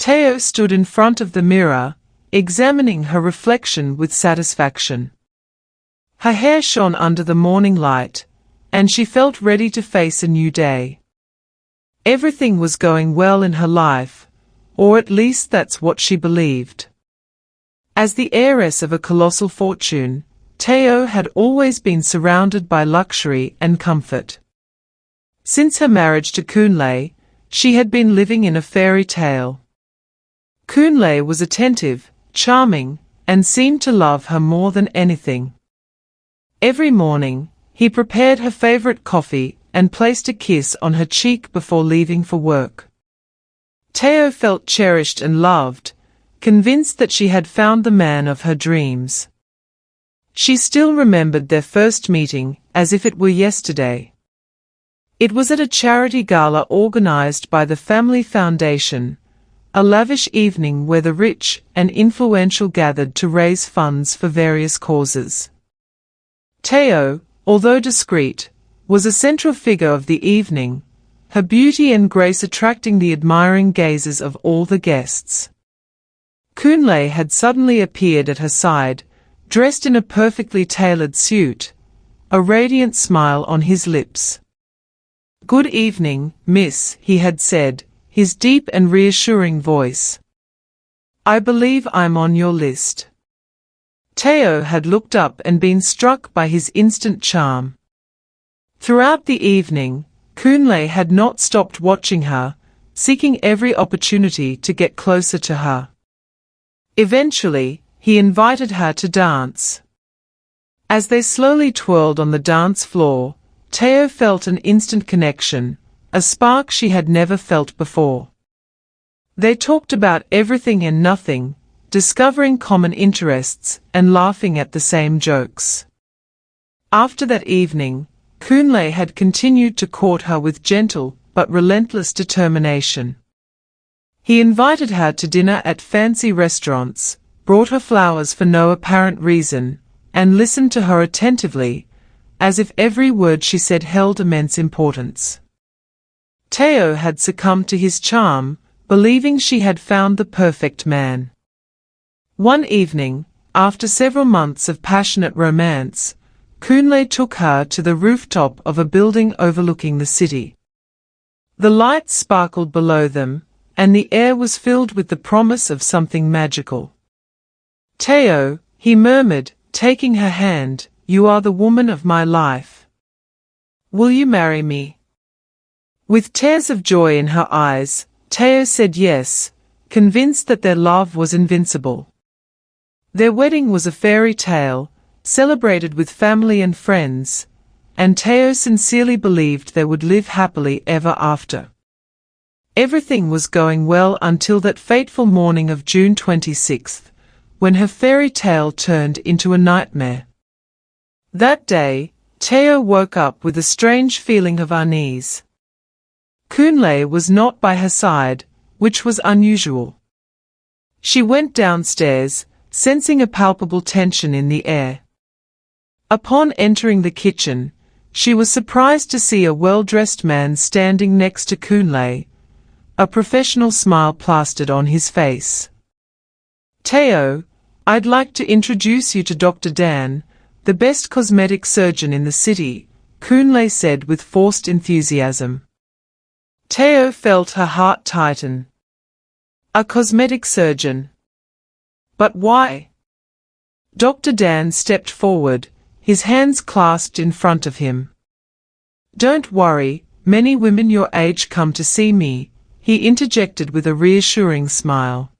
Teo stood in front of the mirror, examining her reflection with satisfaction. Her hair shone under the morning light, and she felt ready to face a new day. Everything was going well in her life, or at least that's what she believed. As the heiress of a colossal fortune, Teo had always been surrounded by luxury and comfort. Since her marriage to Kunle, she had been living in a fairy tale. Kunle was attentive, charming, and seemed to love her more than anything. Every morning, he prepared her favorite coffee and placed a kiss on her cheek before leaving for work. Teo felt cherished and loved, convinced that she had found the man of her dreams. She still remembered their first meeting as if it were yesterday. It was at a charity gala organized by the Family Foundation, a lavish evening where the rich and influential gathered to raise funds for various causes. Teo, although discreet, was a central figure of the evening, her beauty and grace attracting the admiring gazes of all the guests. Kunle had suddenly appeared at her side, dressed in a perfectly tailored suit, a radiant smile on his lips. "Good evening, miss," he had said, his deep and reassuring voice. "I believe I'm on your list." Teo had looked up and been struck by his instant charm. Throughout the evening, Kunle had not stopped watching her, seeking every opportunity to get closer to her. Eventually, he invited her to dance. As they slowly twirled on the dance floor, Teo felt an instant connection, a spark she had never felt before. They talked about everything and nothing, discovering common interests and laughing at the same jokes. After that evening, Kunle had continued to court her with gentle but relentless determination. He invited her to dinner at fancy restaurants, brought her flowers for no apparent reason, and listened to her attentively, as if every word she said held immense importance. Teo had succumbed to his charm, believing she had found the perfect man. One evening, after several months of passionate romance, Kunle took her to the rooftop of a building overlooking the city. The lights sparkled below them, and the air was filled with the promise of something magical. "Teo," he murmured, taking her hand, "you are the woman of my life. Will you marry me?" With tears of joy in her eyes, Teo said yes, convinced that their love was invincible. Their wedding was a fairy tale, celebrated with family and friends, and Teo sincerely believed they would live happily ever after. Everything was going well until that fateful morning of June 26th, when her fairy tale turned into a nightmare. That day, Teo woke up with a strange feeling of unease. Kunle was not by her side, which was unusual. She went downstairs, sensing a palpable tension in the air. Upon entering the kitchen, she was surprised to see a well-dressed man standing next to Kunle, a professional smile plastered on his face. "Teo, I'd like to introduce you to Dr. Dan, the best cosmetic surgeon in the city," Kunle said with forced enthusiasm. Teo felt her heart tighten. A cosmetic surgeon? But why? Dr. Dan stepped forward, his hands clasped in front of him. "Don't worry, many women your age come to see me," he interjected with a reassuring smile.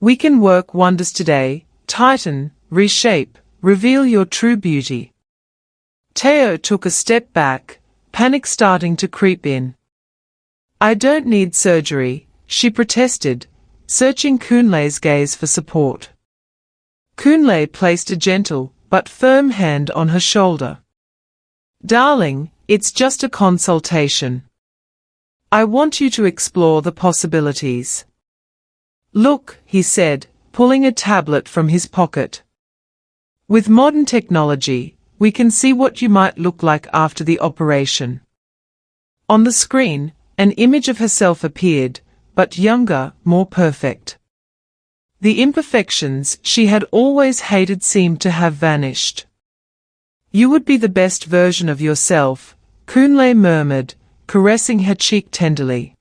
"We can work wonders today, tighten, reshape, reveal your true beauty." Teo took a step back, panic starting to creep in. "I don't need surgery," she protested, searching Kunle's gaze for support. Kunle placed a gentle but firm hand on her shoulder. "Darling, it's just a consultation. I want you to explore the possibilities." "Look," he said, pulling a tablet from his pocket. "With modern technology, we can see what you might look like after the operation." On the screen, an image of herself appeared, but younger, more perfect. The imperfections she had always hated seemed to have vanished. You would be the best version of yourself, Kunle murmured, caressing her cheek tenderly.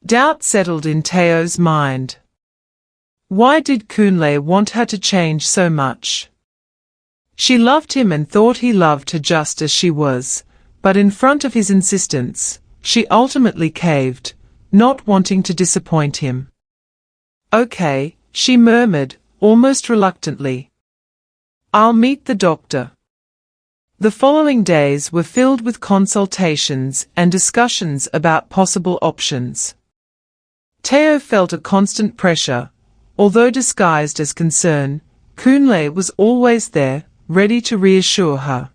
Doubt settled in Teo's mind. Why did Kunle want her to change so much? She loved him and thought he loved her just as she was, but in front of his insistence, she ultimately caved, not wanting to disappoint him. Okay, she murmured, almost reluctantly. I'll meet the doctor. The following days were filled with consultations and discussions about possible options. Teo felt a constant pressure. Although disguised as concern, Kunle was always there, ready to reassure her.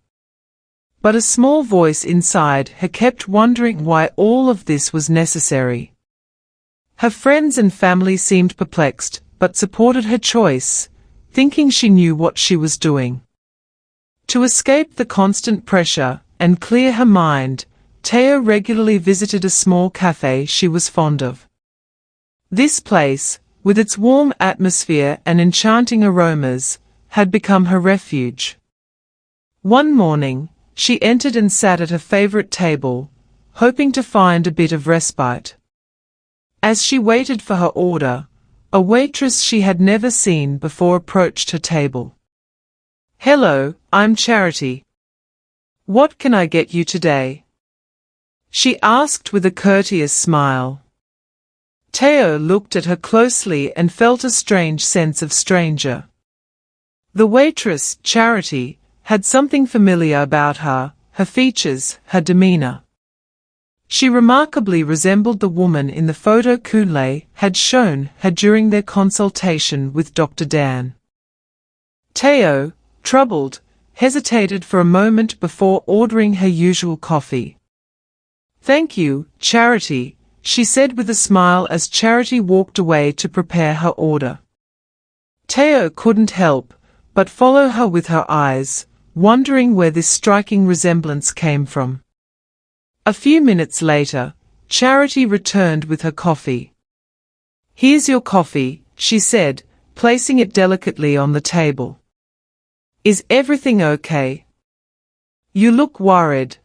But a small voice inside her kept wondering why all of this was necessary. Her friends and family seemed perplexed, but supported her choice, thinking she knew what she was doing. To escape the constant pressure and clear her mind, Teo regularly visited a small cafe she was fond of. This place, with its warm atmosphere and enchanting aromas, had become her refuge. One morning, she entered and sat at her favorite table, hoping to find a bit of respite. As she waited for her order, a waitress she had never seen before approached her table. Hello, I'm Charity. What can I get you today? She asked with a courteous smile. Teo looked at her closely and felt a strange sense of stranger. The waitress, Charity, had something familiar about her, her features, her demeanor. She remarkably resembled the woman in the photo Kunle had shown her during their consultation with Dr. Dan. Teo, troubled, hesitated for a moment before ordering her usual coffee. Thank you, Charity, she said with a smile as Charity walked away to prepare her order. Teo couldn't help but follow her with her eyes, wondering where this striking resemblance came from. A few minutes later, Charity returned with her coffee. Here's your coffee, she said, placing it delicately on the table. Is everything okay? You look worried.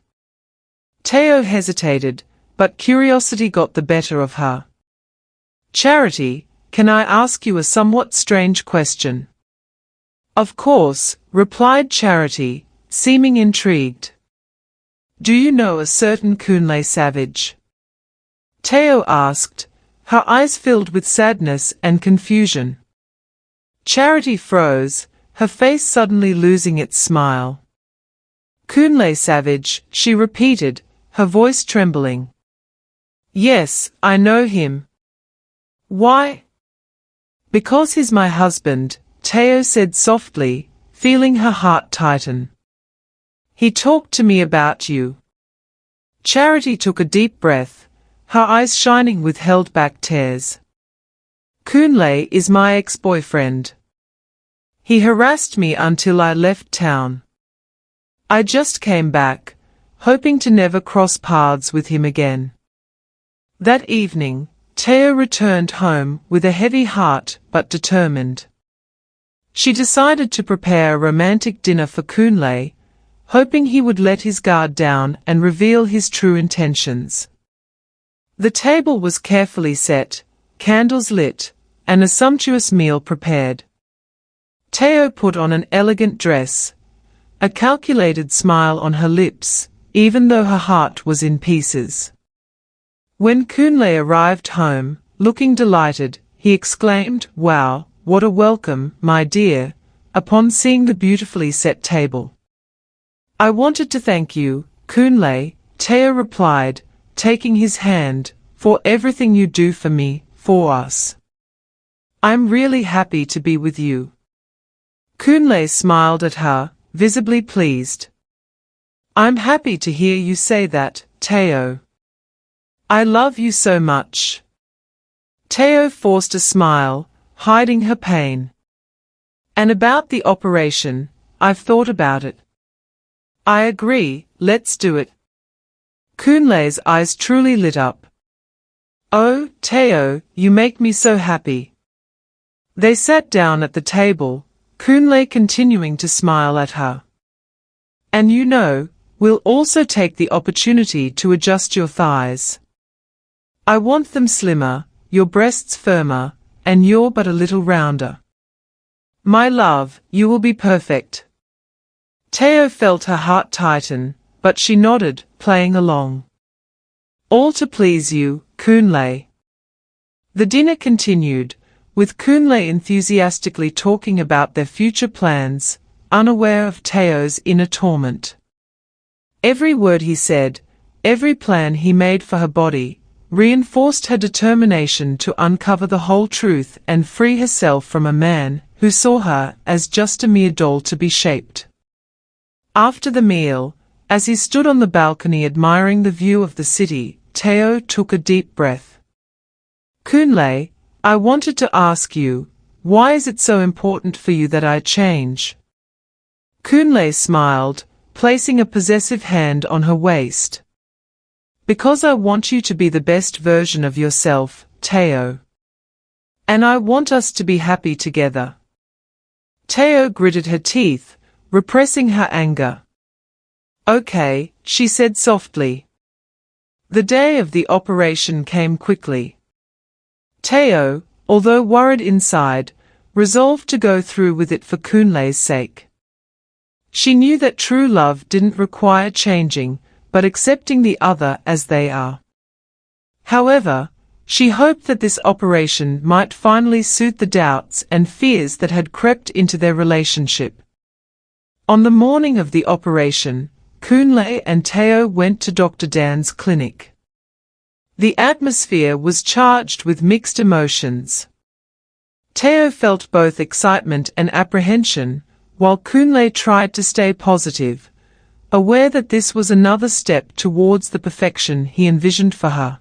Teo hesitated, but curiosity got the better of her. Charity, can I ask you a somewhat strange question? Of course, replied Charity, seeming intrigued. Do you know a certain Kunle savage? Teo asked, her eyes filled with sadness and confusion. Charity froze, her face suddenly losing its smile. Kunle savage, she repeated, her voice trembling. Yes, I know him. Why? Because he's my husband, Teo said softly, feeling her heart tighten. He talked to me about you. Charity took a deep breath, her eyes shining with held-back tears. Kunle is my ex-boyfriend. He harassed me until I left town. I just came back, hoping to never cross paths with him again. That evening, Teo returned home with a heavy heart but determined. She decided to prepare a romantic dinner for Kunle, hoping he would let his guard down and reveal his true intentions. The table was carefully set, candles lit, and a sumptuous meal prepared. Teo put on an elegant dress, a calculated smile on her lips, even though her heart was in pieces. When Kunle arrived home, looking delighted, he exclaimed, "Wow, what a welcome, my dear," upon seeing the beautifully set table. I wanted to thank you, Kunle, Teo replied, taking his hand, for everything you do for me, for us. I'm really happy to be with you. Kunle smiled at her, visibly pleased. I'm happy to hear you say that, Teo. I love you so much. Teo forced a smile, hiding her pain. And about the operation, I've thought about it. I agree, let's do it. Kunle's eyes truly lit up. Oh, Teo, you make me so happy. They sat down at the table, Kunle continuing to smile at her. And you know, we'll also take the opportunity to adjust your thighs. I want them slimmer, your breasts firmer, and you're but a little rounder. My love, you will be perfect. Teo felt her heart tighten, but she nodded, playing along. All to please you, Kunle. The dinner continued, with Kunle enthusiastically talking about their future plans, unaware of Teo's inner torment. Every word he said, every plan he made for her body, reinforced her determination to uncover the whole truth and free herself from a man who saw her as just a mere doll to be shaped. After the meal, as he stood on the balcony admiring the view of the city, Teo took a deep breath. Kunle, I wanted to ask you, why is it so important for you that I change? Kunle smiled, placing a possessive hand on her waist. Because I want you to be the best version of yourself, Teo. And I want us to be happy together. Teo gritted her teeth, repressing her anger. Okay, she said softly. The day of the operation came quickly. Teo, although worried inside, resolved to go through with it for Kunle's sake. She knew that true love didn't require changing, but accepting the other as they are. However, she hoped that this operation might finally soothe the doubts and fears that had crept into their relationship. On the morning of the operation, Kunle and Teo went to Dr. Dan's clinic. The atmosphere was charged with mixed emotions. Teo felt both excitement and apprehension, while Kunle tried to stay positive, aware that this was another step towards the perfection he envisioned for her.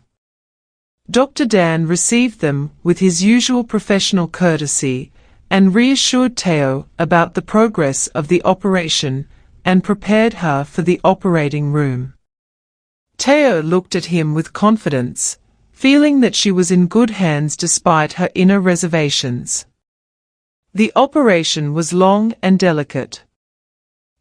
Dr. Dan received them with his usual professional courtesy and reassured Teo about the progress of the operation and prepared her for the operating room. Teo looked at him with confidence, feeling that she was in good hands despite her inner reservations. The operation was long and delicate.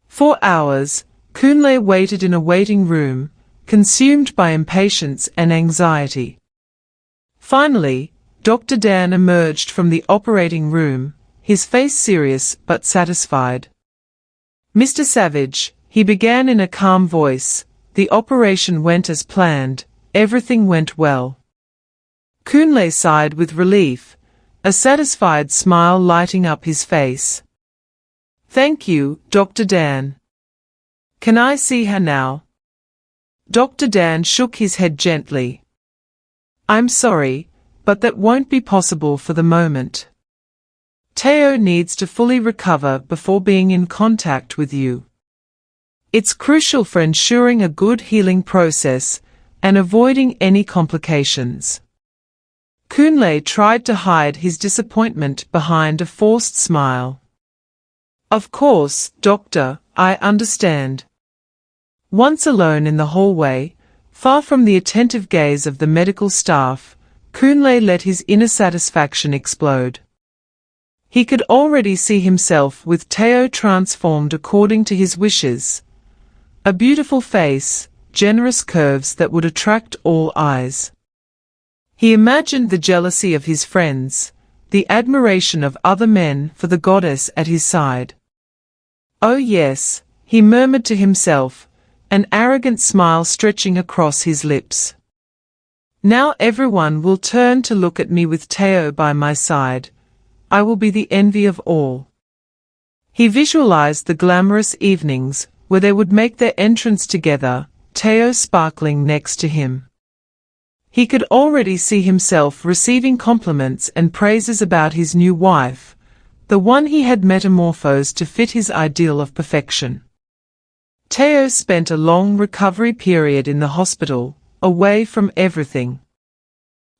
For hours, Kunle waited in a waiting room, consumed by impatience and anxiety. Finally, Dr. Dan emerged from the operating room, his face serious but satisfied. Mr. Savage, he began in a calm voice, the operation went as planned, everything went well. Kunle sighed with relief, a satisfied smile lighting up his face. Thank you, Dr. Dan. Can I see her now? Dr. Dan shook his head gently. I'm sorry, but that won't be possible for the moment. Teo needs to fully recover before being in contact with you. It's crucial for ensuring a good healing process and avoiding any complications. Kunle tried to hide his disappointment behind a forced smile. Of course, Doctor, I understand. Once alone in the hallway, far from the attentive gaze of the medical staff, Kunle let his inner satisfaction explode. He could already see himself with Teo transformed according to his wishes. A beautiful face, generous curves that would attract all eyes. He imagined the jealousy of his friends, the admiration of other men for the goddess at his side. Oh yes, he murmured to himself, an arrogant smile stretching across his lips. Now everyone will turn to look at me with Teo by my side. I will be the envy of all. He visualized the glamorous evenings where they would make their entrance together, Teo sparkling next to him. He could already see himself receiving compliments and praises about his new wife, the one he had metamorphosed to fit his ideal of perfection. Teo spent a long recovery period in the hospital, away from everything.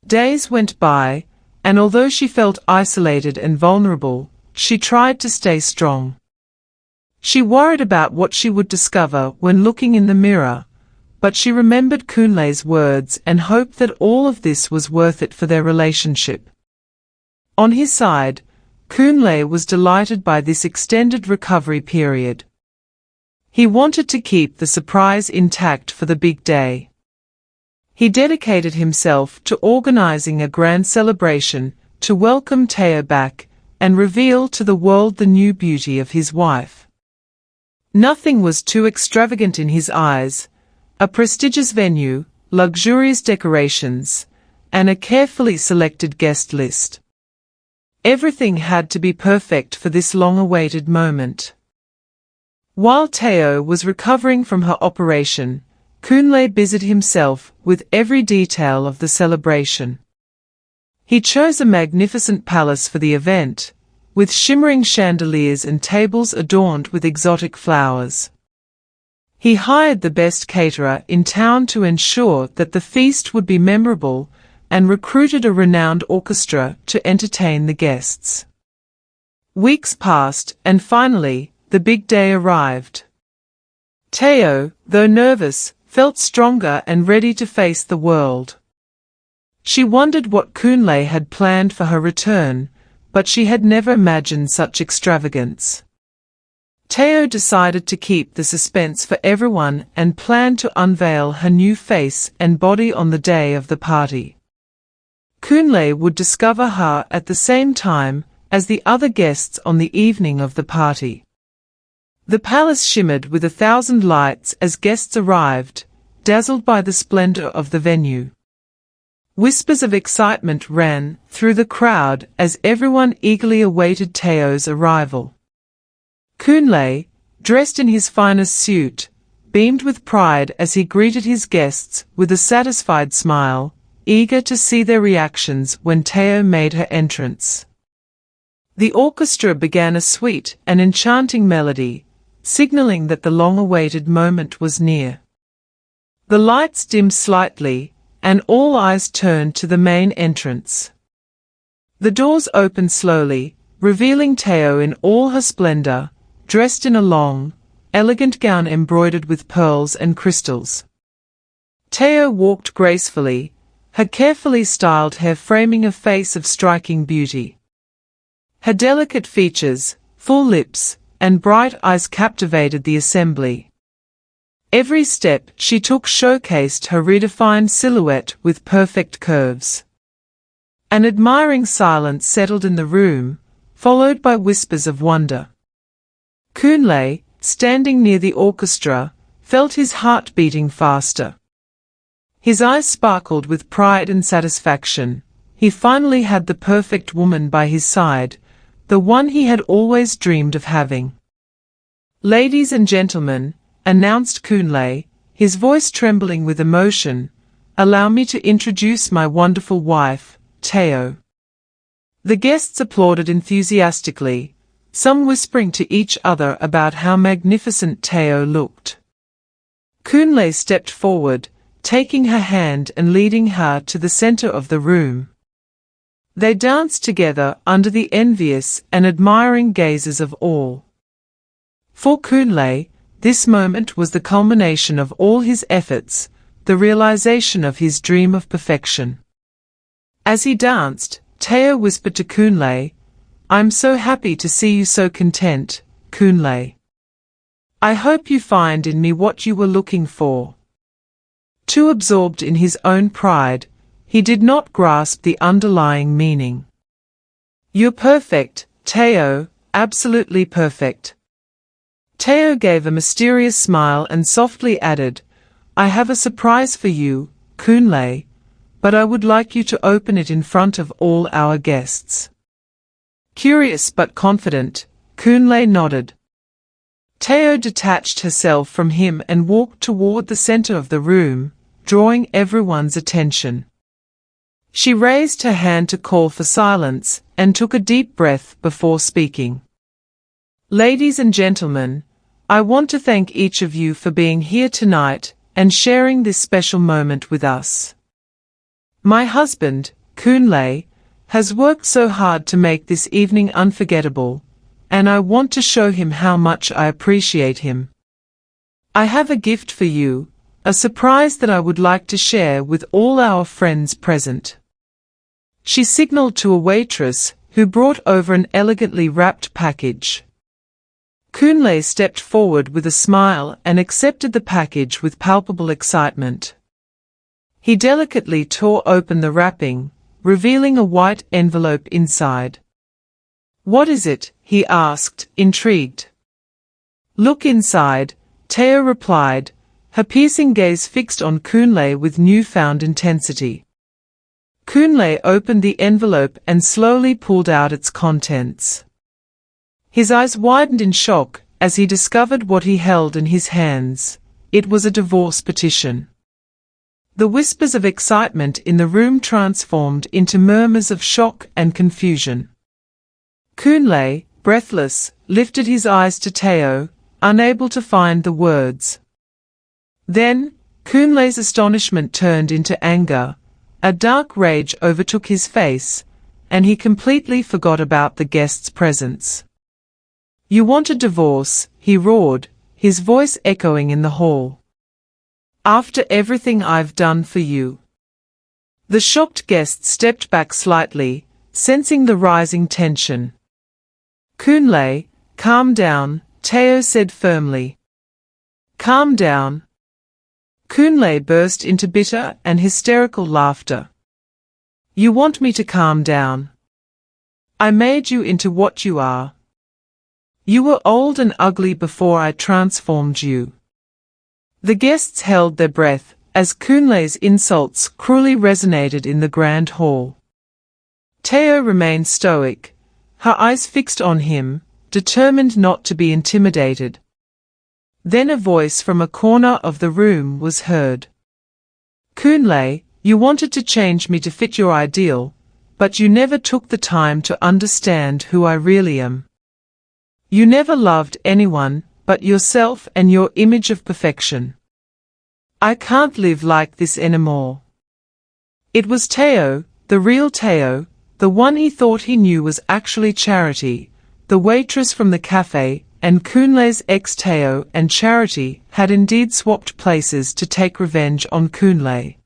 Days went by, and although she felt isolated and vulnerable, she tried to stay strong. She worried about what she would discover when looking in the mirror, but she remembered Kunlei's words and hoped that all of this was worth it for their relationship. On his side, Kunlei was delighted by this extended recovery period. He wanted to keep the surprise intact for the big day. He dedicated himself to organizing a grand celebration to welcome Teo back and reveal to the world the new beauty of his wife. Nothing was too extravagant in his eyes. A prestigious venue, luxurious decorations, and a carefully selected guest list. Everything had to be perfect for this long-awaited moment. While Teo was recovering from her operation, Kunlei busied himself with every detail of the celebration. He chose a magnificent palace for the event, with shimmering chandeliers and tables adorned with exotic flowers. He hired the best caterer in town to ensure that the feast would be memorable and recruited a renowned orchestra to entertain the guests. Weeks passed and finally, the big day arrived. Teo, though nervous, felt stronger and ready to face the world. She wondered what Kunlei had planned for her return, but she had never imagined such extravagance. Teo decided to keep the suspense for everyone and planned to unveil her new face and body on the day of the party. Kunlei would discover her at the same time as the other guests on the evening of the party. The palace shimmered with 1,000 lights as guests arrived, dazzled by the splendor of the venue. Whispers of excitement ran through the crowd as everyone eagerly awaited Teo's arrival. Kunlei, dressed in his finest suit, beamed with pride as he greeted his guests with a satisfied smile, eager to see their reactions when Teo made her entrance. The orchestra began a sweet and enchanting melody, signaling that the long-awaited moment was near. The lights dimmed slightly, and all eyes turned to the main entrance. The doors opened slowly, revealing Teo in all her splendor, dressed in a long, elegant gown embroidered with pearls and crystals. Teo walked gracefully, her carefully styled hair framing a face of striking beauty. Her delicate features, full lips, and bright eyes captivated the assembly. Every step she took showcased her redefined silhouette with perfect curves. An admiring silence settled in the room, followed by whispers of wonder. Kunlei, standing near the orchestra, felt his heart beating faster. His eyes sparkled with pride and satisfaction. He finally had the perfect woman by his side, the one he had always dreamed of having. "Ladies and gentlemen," announced Kunlei, his voice trembling with emotion, "allow me to introduce my wonderful wife, Teo." The guests applauded enthusiastically, some whispering to each other about how magnificent Teo looked. Kunlei stepped forward, taking her hand and leading her to the center of the room. They danced together under the envious and admiring gazes of all. For Kunlei, this moment was the culmination of all his efforts, the realization of his dream of perfection. As he danced, Teo whispered to Kunlei, "I'm so happy to see you so content, Kunlei. I hope you find in me what you were looking for." Too absorbed in his own pride, he did not grasp the underlying meaning. "You're perfect, Teo, absolutely perfect." Teo gave a mysterious smile and softly added, "I have a surprise for you, Kunlei, but I would like you to open it in front of all our guests." Curious but confident, Kunlei nodded. Teo detached herself from him and walked toward the center of the room, drawing everyone's attention. She raised her hand to call for silence and took a deep breath before speaking. "Ladies and gentlemen, I want to thank each of you for being here tonight and sharing this special moment with us. My husband, Kunlei, has worked so hard to make this evening unforgettable, and I want to show him how much I appreciate him. I have a gift for you, A surprise that I would like to share with all our friends present. She signaled to a waitress, who brought over an elegantly wrapped package. Kunle stepped forward with a smile and accepted the package with palpable excitement. He delicately tore open the wrapping, revealing a white envelope inside. "What is it?" he asked, intrigued. "Look inside," Teo replied, her piercing gaze fixed on Kunle with newfound intensity. Kunle opened the envelope and slowly pulled out its contents. His eyes widened in shock as he discovered what he held in his hands. It was a divorce petition. The whispers of excitement in the room transformed into murmurs of shock and confusion. Kunle, breathless, lifted his eyes to Teo, unable to find the words. Then, Kunle's astonishment turned into anger. A dark rage overtook his face, and he completely forgot about the guest's presence. "You want a divorce?" he roared, his voice echoing in the hall. "After everything I've done for you?" The shocked guest stepped back slightly, sensing the rising tension. "Kunle, calm down," Teo said firmly. "Calm down." Kunle burst into bitter and hysterical laughter. "You want me to calm down? I made you into what you are. You were old and ugly before I transformed you." The guests held their breath as Kunle's insults cruelly resonated in the grand hall. Teo remained stoic, her eyes fixed on him, determined not to be intimidated. Then a voice from a corner of the room was heard. "Kunle, you wanted to change me to fit your ideal, but you never took the time to understand who I really am. You never loved anyone but yourself and your image of perfection. I can't live like this anymore." It was Teo, the real Teo, the one he thought he knew was actually Charity, the waitress from the cafe, and Kunle's ex. Teo and Charity had indeed swapped places to take revenge on Kunle.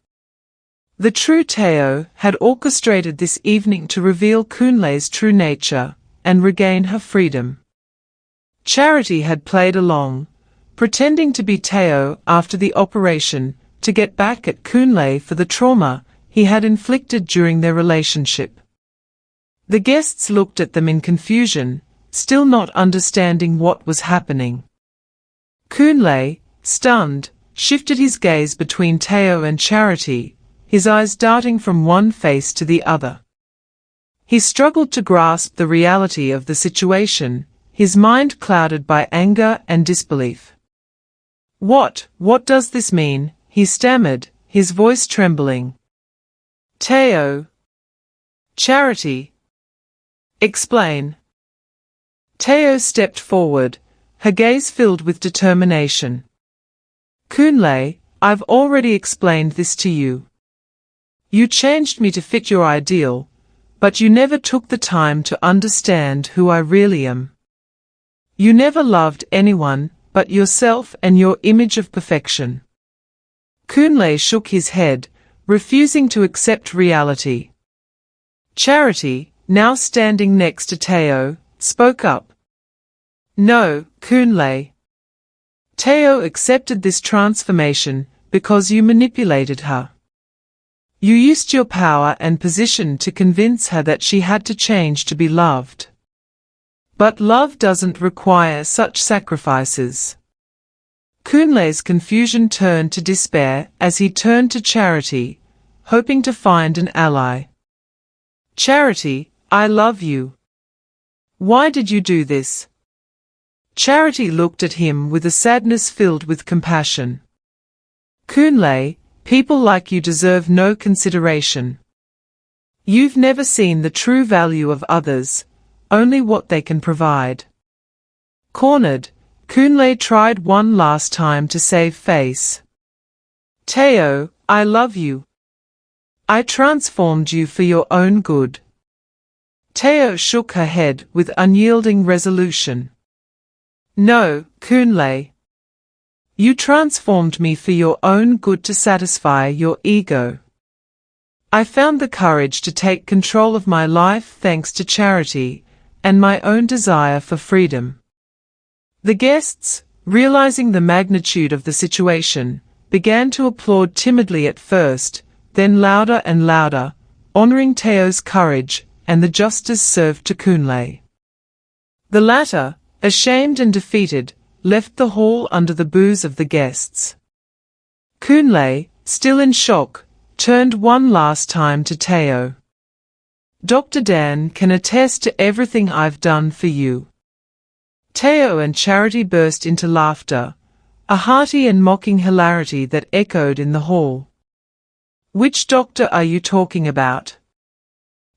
The true Teo had orchestrated this evening to reveal Kunle's true nature and regain her freedom. Charity had played along, pretending to be Teo after the operation to get back at Kunle for the trauma he had inflicted during their relationship. The guests looked at them in confusion, still not understanding what was happening. Kunle, stunned, shifted his gaze between Teo and Charity, his eyes darting from one face to the other. He struggled to grasp the reality of the situation, his mind clouded by anger and disbelief. What does this mean?" he stammered, his voice trembling. "Teo. Charity. Explain." Teo stepped forward, her gaze filled with determination. "Kunle, I've already explained this to you. You changed me to fit your ideal, but you never took the time to understand who I really am. You never loved anyone but yourself and your image of perfection." Kunle shook his head, refusing to accept reality. Charity, now standing next to Teo, spoke up. "No, Kunle. Teo accepted this transformation because you manipulated her. You used your power and position to convince her that she had to change to be loved. But love doesn't require such sacrifices." Kunle's confusion turned to despair as he turned to Charity, hoping to find an ally. "Charity, I love you. Why did you do this?" Charity looked at him with a sadness filled with compassion. "Kunle, people like you deserve no consideration. You've never seen the true value of others, only what they can provide." Cornered, Kunle tried one last time to save face. "Teo, I love you. I transformed you for your own good." Teo shook her head with unyielding resolution. "No, Kunle. You transformed me for your own good to satisfy your ego. I found the courage to take control of my life thanks to charity and my own desire for freedom. The guests, realizing the magnitude of the situation, began to applaud timidly at first, then louder and louder, honoring Teo's courage and the justice served to Kunle. The latter, ashamed and defeated, left the hall under the boos of the guests. Kunle, still in shock, turned one last time to Teo. Dr. Dan can attest to everything I've done for you. Teo and Charity burst into laughter, a hearty and mocking hilarity that echoed in the hall. Which doctor are you talking about?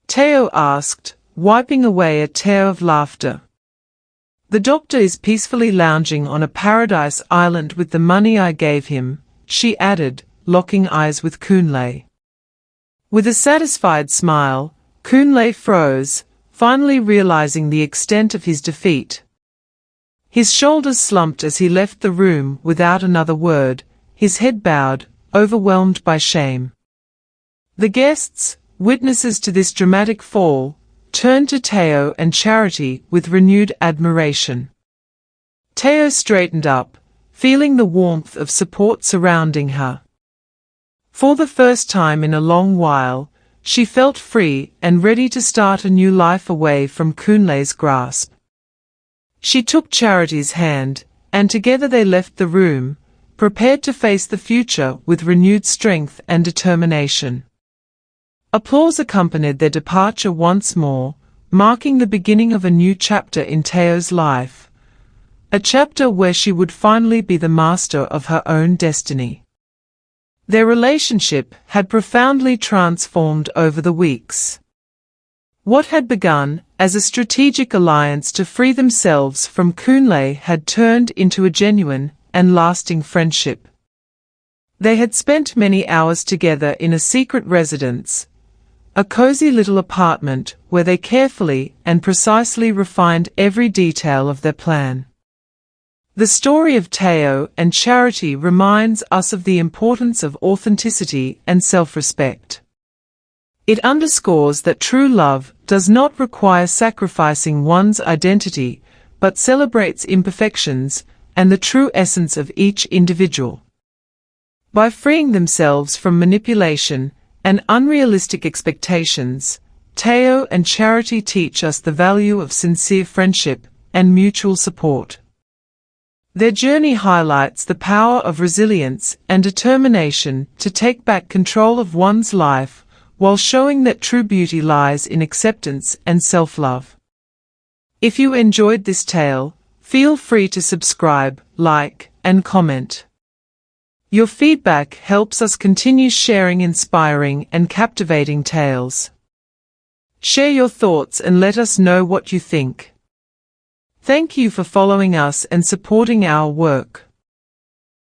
Teo asked, wiping away a tear of laughter. The doctor is peacefully lounging on a paradise island with the money I gave him, she added, locking eyes with Kunle. With a satisfied smile, Kunle froze, finally realizing the extent of his defeat. His shoulders slumped as he left the room without another word, his head bowed, overwhelmed by shame. The guests, witnesses to this dramatic fall, turned to Teo and Charity with renewed admiration. Teo straightened up, feeling the warmth of support surrounding her. For the first time in a long while, she felt free and ready to start a new life away from Kunle's grasp. She took Charity's hand, and together they left the room, prepared to face the future with renewed strength and determination. Applause accompanied their departure once more, marking the beginning of a new chapter in Teo's life, a chapter where she would finally be the master of her own destiny. Their relationship had profoundly transformed over the weeks. What had begun as a strategic alliance to free themselves from Kunle had turned into a genuine and lasting friendship. They had spent many hours together in a secret residence, a cozy little apartment where they carefully and precisely refined every detail of their plan. The story of Teo and Charity reminds us of the importance of authenticity and self-respect. It underscores that true love does not require sacrificing one's identity, but celebrates imperfections and the true essence of each individual. By freeing themselves from manipulation and unrealistic expectations, Teo and Charity teach us the value of sincere friendship and mutual support. Their journey highlights the power of resilience and determination to take back control of one's life, while showing that true beauty lies in acceptance and self-love. If you enjoyed this tale, feel free to subscribe, like, and comment. Your feedback helps us continue sharing inspiring and captivating tales. Share your thoughts and let us know what you think. Thank you for following us and supporting our work.